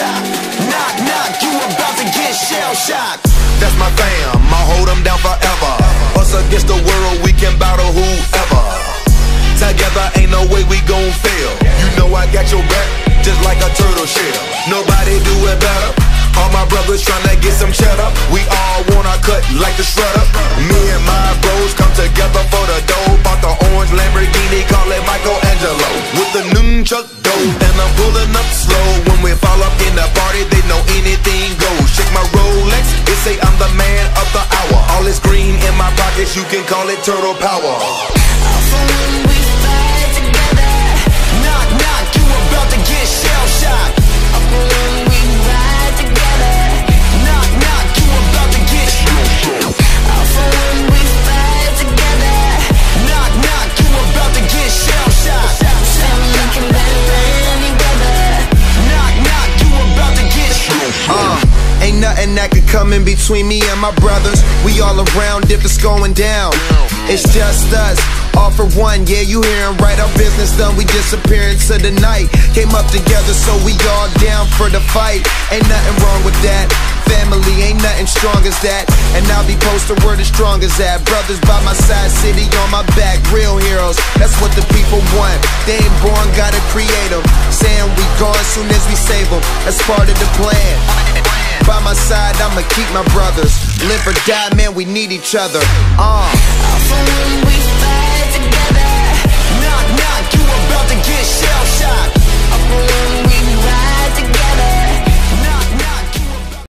shocked. Knock, knock, you about to get shell shocked. That's my fam, I'll hold them down forever. Us against the world, we can battle whoever. Together ain't no way we gon' fail. You know I got your back, just like a turtle shell. Nobody do it better. All my brothers tryna get some cheddar. We all wanna cut like the shredder. Me and my bros come together for the dough. Bought the orange Lamborghini, call it Michelangelo. With the nunchuck dough, and I'm pulling up slow. When we fall up in the party, they know anything goes. Check my Rolex, it say I'm the man of the hour. All this green in my pockets, you can call it turtle power. Also when we fight together, knock, knock, you about to get shell shocked. When we ride together, knock, knock, you about to get shell shocked. Also when we fight together, knock, knock, you about to get shell shocked. Say we looking better together, knock, knock, you about to get shell shocked. Ain't nothing that could come in between me and my brothers. We all around if it's going down. It's just us, all for one, yeah, you hearin' right. Our business done, we disappear into the night. Came up together, so we all down for the fight. Ain't nothing wrong with that. Family, ain't nothing strong as that. And I'll be posted where the strong as that. Brothers by my side, city on my back. Real heroes, that's what the people want. They ain't born, gotta create them. Saying we gone soon as we save them. That's part of the plan. By my side, I'ma keep my brothers. Live or die, man, we need each other. Also when we